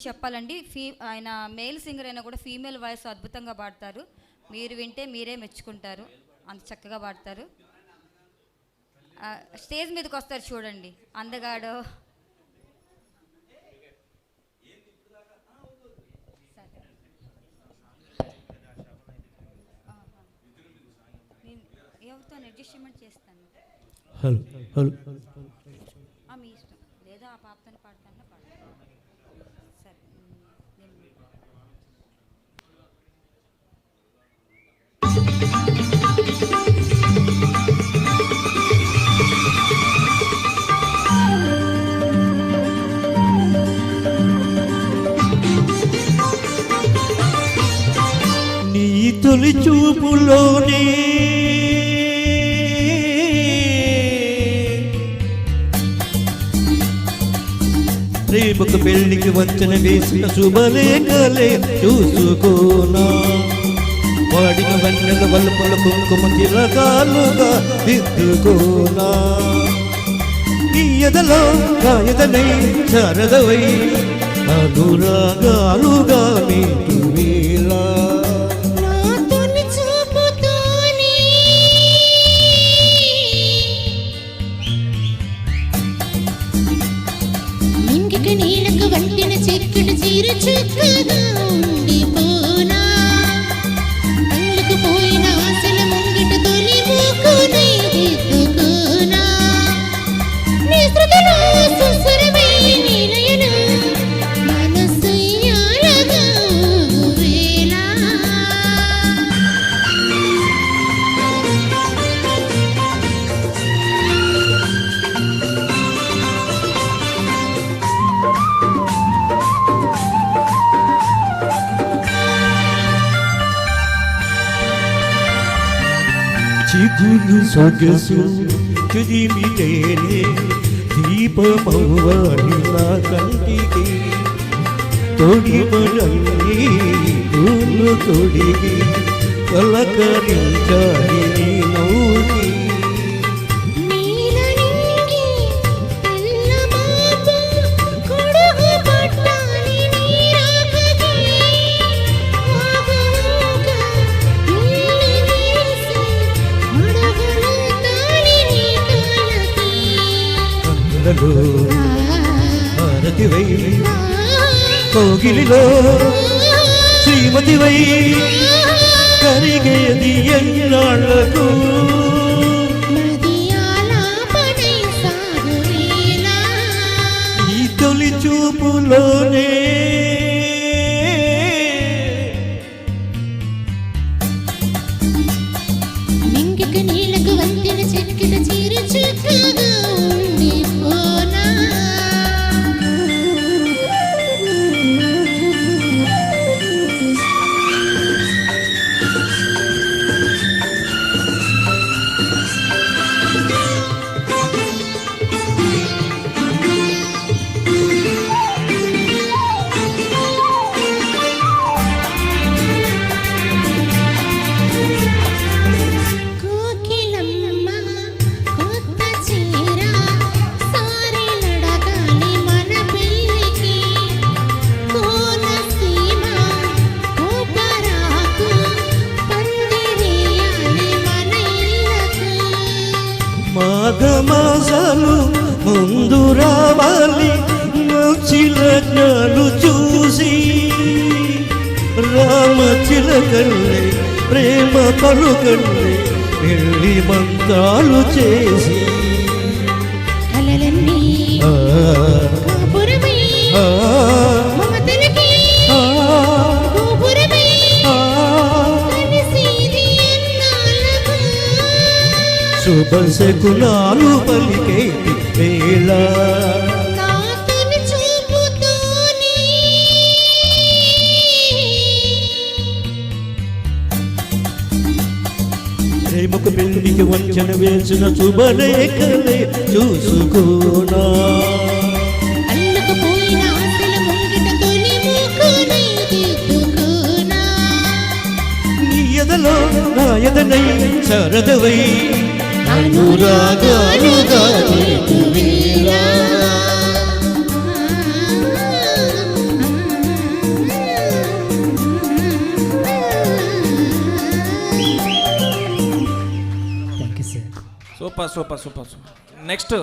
చెప్పాలండి, ఆయన male singer అయినా కూడా ఫీమేల్ వాయిస్ అద్భుతంగా పాడతారు. మీరు వింటే మీరే మెచ్చుకుంటారు, అంత చక్కగా పాడతారు. స్టేజ్ మీదకి వస్తారు చూడండి, అందగాడు. ఎవరితో అడ్జస్ట్మెంట్ చేస్తాను. హలో హలో మీ ఇష్టం, లేదా ఆ పాపతో పాడతాను పాడతాను. సరే, నీ తొలి చూపులోనే రేపుకు పెళ్లికి వచ్చిన వేసిన శుభలేఖలే చూసుకోనా. వాడిన వన్నెల వల్పల కుంకుమ తిలకాలుగా దిద్దుకోనా. నీ ఎదలో కాయదనై శారదవై అనురాగాలుగా నీకు వేలా. నీళ్ళకు వంటిన చెక్కులు చీర చుక్కగా ఉండిపోనా. కళ్ళకు పోయిన ఆశల ముంగిట తొలి మూకునై దిద్దుకోనా. నీ శృతిలో సుస్వరమై నిలయన మనసు యాలగా వేళ. చిగురు సొగసు తుదిమితేనే దీపమవ్వాలి నా కంటికి. తొడిమలన్నీ పూలు తొడిగి పలకరించాలి నీ నవ్వుకి. భారతివై కోగిలిలో శ్రీమతివై కరిగేది ఎన్నాళ్లకు. ఈ తొలి చూపులోనే నింగిక నీళ్ళకు వంతిన చెక్కిన చీర చుక్కగా ఉండిపోనా. మాఘమాసాలు ముందు రావాలి మంచి లగ్నాలు చూసి. రామ చిలకల్లే ప్రేమ పలుకల్లే పెళ్లి మంత్రాలు చేసి. కలలన్నీ కాపురమై మమతలకి గోపురమై కలిసేది ఎన్నాళ్ళకు. శుభ శకునాలు పలికేటి వేళ. నా తొలి చూపుతోనే ప్రేమకు పెళ్లికి వంచన వేసిన శుభలేఖలే చూసుకోనా. అల్లుకుపోయిన ఆశల ముంగిట తొలి మూకునై దిద్దుకోనా. నీ ఎదలో నా ఎదనై శారదవై అనురాగాలుగా నీకు వేలా. Okay super super super super next